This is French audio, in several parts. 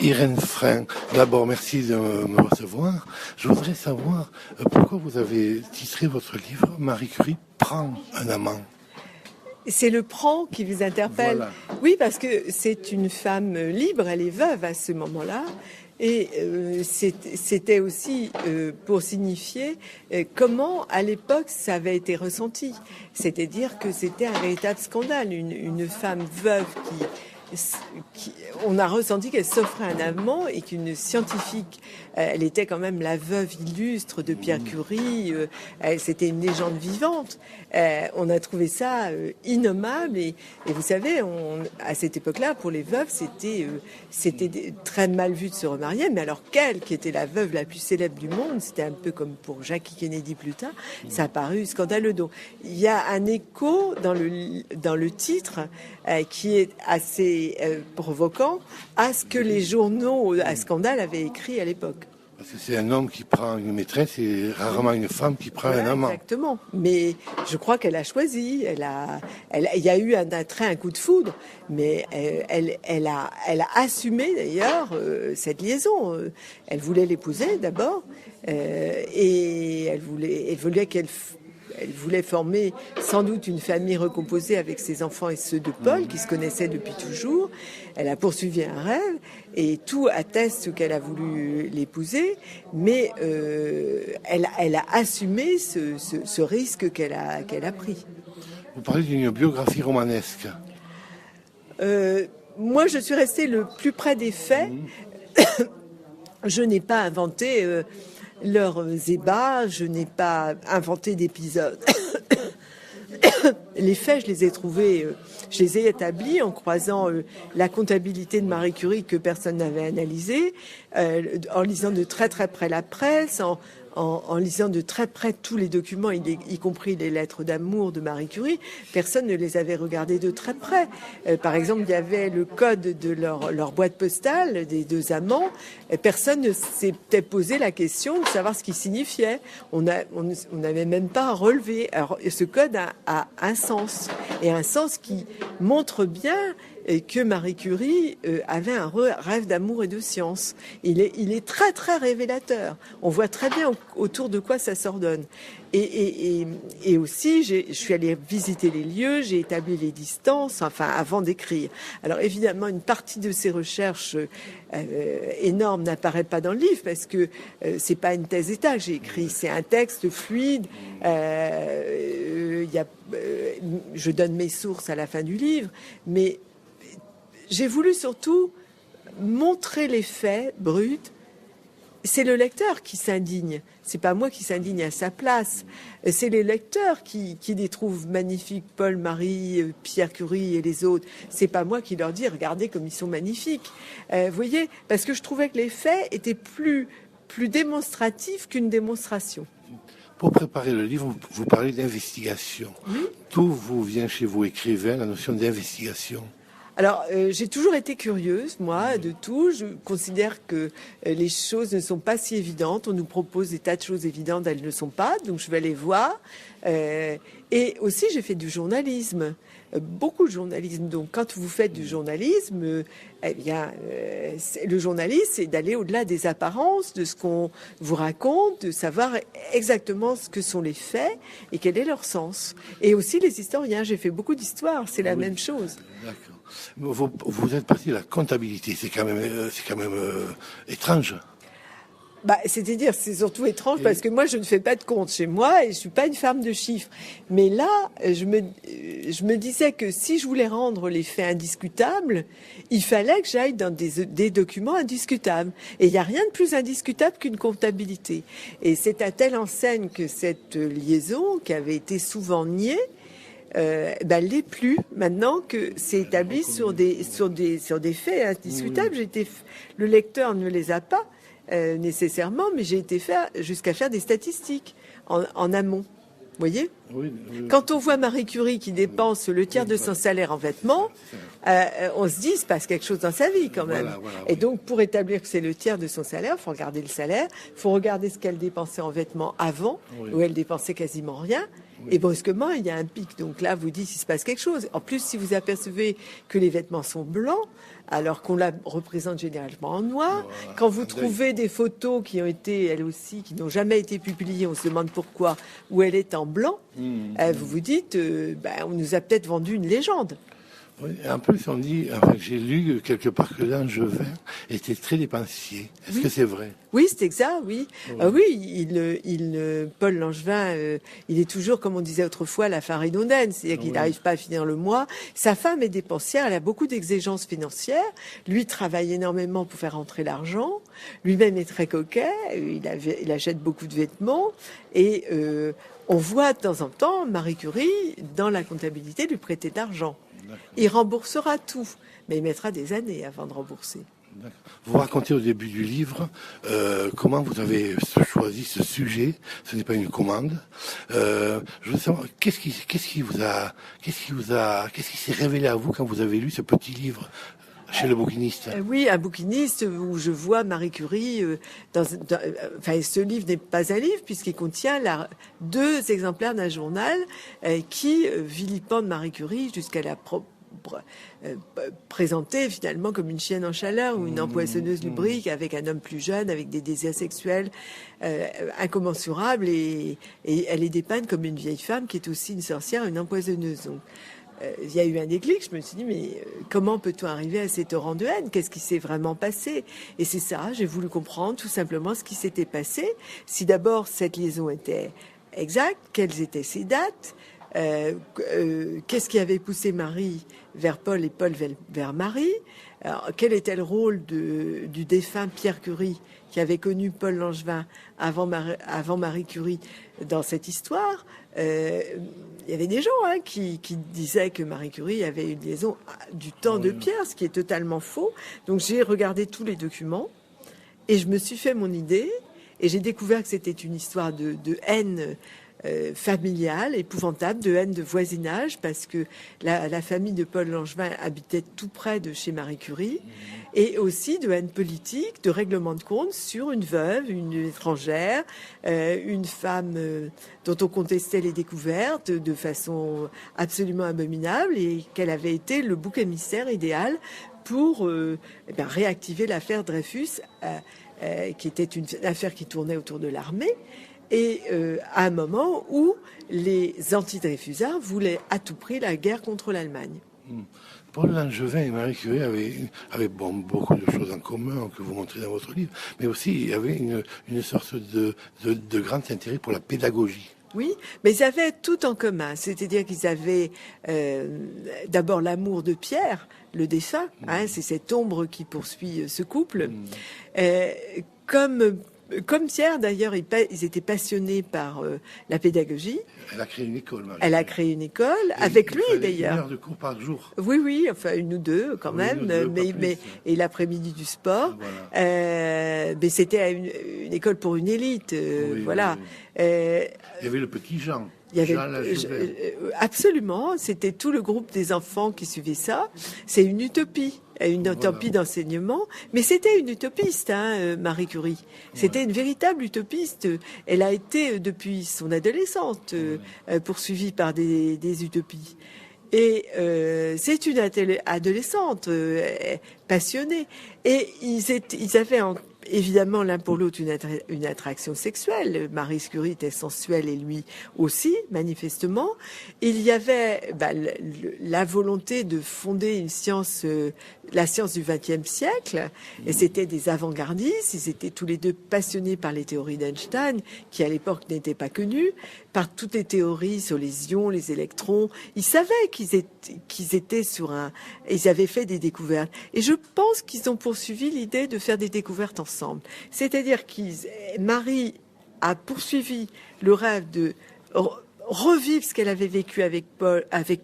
Irène Frein, d'abord merci de me recevoir. Je voudrais savoir pourquoi vous avez titré votre livre « Marie Curie prend un amant ». C'est le prend qui vous interpelle. Voilà. Oui, parce que c'est une femme libre, elle est veuve à ce moment-là. Et c'était aussi pour signifier comment, à l'époque, ça avait été ressenti. C'est-à-dire que c'était un véritable scandale. Une femme veuve on a ressenti qu'elle s'offrait un amant et qu'une scientifique, elle était quand même la veuve illustre de Pierre Curie, c'était une légende vivante. On a trouvé ça innommable et vous savez, à cette époque-là, pour les veuves, c'était très mal vu de se remarier. Mais alors qu'elle, qui était la veuve la plus célèbre du monde, c'était un peu comme pour Jackie Kennedy plus tard, ça a paru scandaleux. Donc il y a un écho dans le titre qui est assez provoquant à ce que les journaux à scandale avaient écrit à l'époque. Parce que c'est un homme qui prend une maîtresse et rarement une femme qui prend un amant. Exactement. Mais je crois qu'elle a choisi. Il y a eu un attrait, un coup de foudre, mais elle a assumé d'ailleurs cette liaison. Elle voulait l'épouser d'abord et elle voulait former sans doute une famille recomposée avec ses enfants et ceux de Paul, qui se connaissaient depuis toujours. Elle a poursuivi un rêve et tout atteste qu'elle a voulu l'épouser, mais elle a assumé ce risque qu'elle a pris. Vous parlez d'une biographie romanesque. Moi, je suis restée le plus près des faits. Je n'ai pas inventé leurs ébats, je n'ai pas inventé d'épisodes. Les faits, je les ai trouvés, je les ai établis en croisant la comptabilité de Marie Curie que personne n'avait analysée, en lisant de très très près la presse, en lisant de très près tous les documents, y compris les lettres d'amour de Marie Curie. Personne ne les avait regardés de très près. Par exemple, il y avait le code de leur boîte postale des deux amants. Personne ne s'était posé la question de savoir ce qu'il signifiait. On n'avait même pas relevé. Alors, ce code a un sens, et un sens qui montre bien que Marie Curie avait un rêve d'amour et de science. Il est très très révélateur. On voit très bien autour de quoi ça s'ordonne. Et aussi, je suis allée visiter les lieux, j'ai établi les distances, enfin avant d'écrire. Alors évidemment, une partie de ces recherches énormes n'apparaît pas dans le livre parce que c'est pas une thèse d'état que j'ai écrit, c'est un texte fluide. Je donne mes sources à la fin du livre, mais j'ai voulu surtout montrer les faits bruts. C'est le lecteur qui s'indigne. C'est pas moi qui s'indigne à sa place. C'est les lecteurs qui les trouvent magnifiques. Paul, Marie, Pierre Curie et les autres. C'est pas moi qui leur dis regardez comme ils sont magnifiques. Vous voyez, parce que je trouvais que les faits étaient plus démonstratifs qu'une démonstration. Pour préparer le livre, vous parlez d'investigation. Oui. D'où vous vient chez vous, écrivain, la notion d'investigation? Alors, j'ai toujours été curieuse, moi, de tout. Je considère que les choses ne sont pas si évidentes. On nous propose des tas de choses évidentes, elles ne le sont pas. Donc, je vais les voir. Et aussi, j'ai fait du journalisme, beaucoup de journalisme. Donc, quand vous faites du journalisme, eh bien, le journalisme, c'est d'aller au-delà des apparences, de ce qu'on vous raconte, de savoir exactement ce que sont les faits et quel est leur sens. Et aussi les historiens. J'ai fait beaucoup d'histoire, c'est la même chose. D'accord. Vous êtes parti de la comptabilité, c'est quand même étrange. C'est-à-dire, c'est surtout étrange parce que moi, je ne fais pas de compte chez moi et je suis pas une femme de chiffres. Mais là, je me disais que si je voulais rendre les faits indiscutables, il fallait que j'aille dans des documents indiscutables. Et il n'y a rien de plus indiscutable qu'une comptabilité. Et c'est à telle enseigne que cette liaison, qui avait été souvent niée, l'est plus maintenant que c'est établi sur des faits indiscutables. Le lecteur ne les a pas nécessairement, mais j'ai été jusqu'à faire des statistiques en amont. Vous voyez ? Oui. Quand on voit Marie Curie qui dépense le tiers de son salaire en vêtements, on se dit il se passe quelque chose dans sa vie quand même. Voilà, Et donc pour établir que c'est le tiers de son salaire, il faut regarder le salaire, il faut regarder ce qu'elle dépensait en vêtements avant, où elle dépensait quasiment rien. Et brusquement, il y a un pic. Donc là, vous dites, il se passe quelque chose. En plus, si vous apercevez que les vêtements sont blancs, alors qu'on la représente généralement en noir, quand vous trouvez des photos qui ont été, elles aussi, qui n'ont jamais été publiées, on se demande pourquoi, où elle est en blanc, vous vous dites, on nous a peut-être vendu une légende. Oui, en plus, on dit, enfin, j'ai lu quelque part que Langevin était très dépensier. Est-ce que c'est vrai? Oui, c'est exact, oui. Oui, Paul Langevin, il est toujours, comme on disait autrefois, la farine mondaine, c'est-à-dire qu'il n'arrive pas à finir le mois. Sa femme est dépensière, elle a beaucoup d'exigences financières. Lui travaille énormément pour faire rentrer l'argent. Lui-même est très coquet, il achète beaucoup de vêtements. Et on voit de temps en temps Marie Curie, dans la comptabilité, lui prêter de l'argent. Il remboursera tout, mais il mettra des années avant de rembourser. Vous racontez au début du livre comment vous avez choisi ce sujet. Ce n'est pas une commande. Je veux savoir qu'est-ce qui s'est révélé à vous quand vous avez lu ce petit livre chez le bouquiniste. Oui, un bouquiniste où je vois Marie Curie. Ce livre n'est pas un livre puisqu'il contient 2 exemplaires d'un journal qui vilipende Marie Curie jusqu'à la présentée finalement comme une chienne en chaleur ou une empoisonneuse lubrique avec un homme plus jeune, avec des désirs sexuels incommensurables et elle est dépeinte comme une vieille femme qui est aussi une sorcière, une empoisonneuse. Donc, il y a eu un déclic, je me suis dit, mais comment peut-on arriver à ces torrents de haine? Qu'est-ce qui s'est vraiment passé? Et c'est ça, j'ai voulu comprendre tout simplement ce qui s'était passé. Si d'abord cette liaison était exacte, quelles étaient ses dates, qu'est-ce qui avait poussé Marie vers Paul et Paul vers Marie? Alors, quel était le rôle du défunt Pierre Curie qui avait connu Paul Langevin avant Marie Curie dans cette histoire? Il y avait des gens qui disaient que Marie Curie avait une liaison du temps de Pierre, ce qui est totalement faux. Donc j'ai regardé tous les documents et je me suis fait mon idée et j'ai découvert que c'était une histoire de haine familiale, épouvantable, de haine de voisinage, parce que la famille de Paul Langevin habitait tout près de chez Marie Curie, et aussi de haine politique, de règlement de compte sur une veuve, une étrangère, une femme dont on contestait les découvertes de façon absolument abominable, et qu'elle avait été le bouc émissaire idéal pour réactiver l'affaire Dreyfus, qui était une affaire qui tournait autour de l'armée. Et à un moment où les anti-Dreyfusards voulaient à tout prix la guerre contre l'Allemagne. Paul Langevin et Marie Curie avaient beaucoup de choses en commun que vous montrez dans votre livre, mais aussi il y avait une sorte de grand intérêt pour la pédagogie. Oui, mais ils avaient tout en commun, c'est-à-dire qu'ils avaient d'abord l'amour de Pierre, le défunt, c'est cette ombre qui poursuit ce couple, comme Pierre, d'ailleurs, ils étaient passionnés par la pédagogie. Elle a créé une école, Marie. Elle a créé une école, avec lui, d'ailleurs. 1 heure de cours par jour. Oui, enfin 1 ou 2 quand même, et l'après-midi du sport. Voilà. Mais c'était une école pour une élite, voilà. Il y avait le petit Jean. Absolument, c'était tout le groupe des enfants qui suivaient ça. C'est une utopie d'enseignement, mais c'était une utopiste, Marie Curie. C'était une véritable utopiste. Elle a été depuis son adolescence poursuivie par des utopies. Et c'est une adolescente passionnée. Et ils avaient évidemment l'un pour l'autre une attraction sexuelle. Marie Curie était sensuelle et lui aussi, manifestement. Il y avait la volonté de fonder une science, la science du XXe siècle. Et c'était des avant-gardistes. Ils étaient tous les deux passionnés par les théories d'Einstein, qui à l'époque n'étaient pas connues, par toutes les théories sur les ions, les électrons. Ils savaient qu'ils étaient ils avaient fait des découvertes. Et je pense qu'ils ont poursuivi l'idée de faire des découvertes ensemble. C'est-à-dire Marie a poursuivi le rêve de revivre ce qu'elle avait vécu avec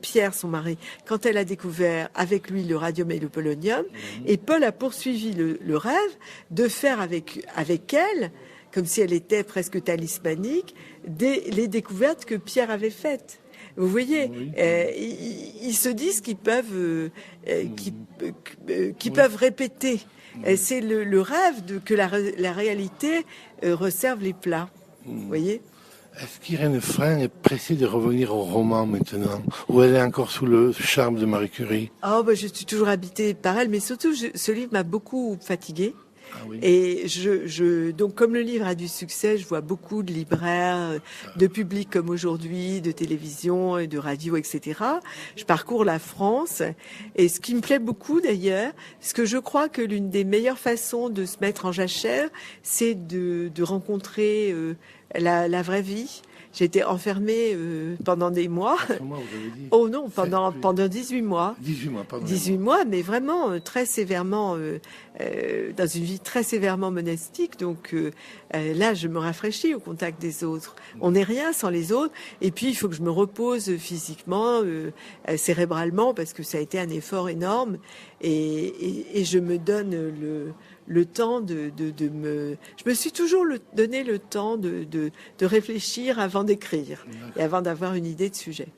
Pierre, son mari, quand elle a découvert avec lui le radium et le polonium. Et Paul a poursuivi le rêve de faire avec elle, comme si elle était presque talismanique, les découvertes que Pierre avait faites. Vous voyez, ils se disent qu'ils peuvent répéter. C'est le rêve que la réalité resserve les plats. Vous voyez. Est-ce qu'Irène Frein est pressée de revenir au roman maintenant, ou elle est encore sous le charme de Marie Curie? Je suis toujours habitée par elle, mais surtout, ce livre m'a beaucoup fatiguée. Ah oui. Et donc comme le livre a du succès, je vois beaucoup de libraires, de publics comme aujourd'hui, de télévision et de radio, etc. Je parcours la France et ce qui me plaît beaucoup d'ailleurs, parce que je crois que l'une des meilleures façons de se mettre en jachère, c'est de rencontrer la vraie vie. J'ai été enfermée pendant des mois. Moi, vous avez dit. Oh non, pendant 18 mois. 18 mois, pardon. 18 mois, mais vraiment très sévèrement, dans une vie très sévèrement monastique. Donc là, je me rafraîchis au contact des autres. On n'est rien sans les autres. Et puis, il faut que je me repose physiquement, cérébralement, parce que ça a été un effort énorme. Et je me donne le temps de me... Je me suis toujours donné le temps de réfléchir avant d'écrire et avant d'avoir une idée de sujet.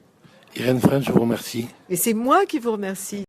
Irène Frein, je vous remercie. Et c'est moi qui vous remercie.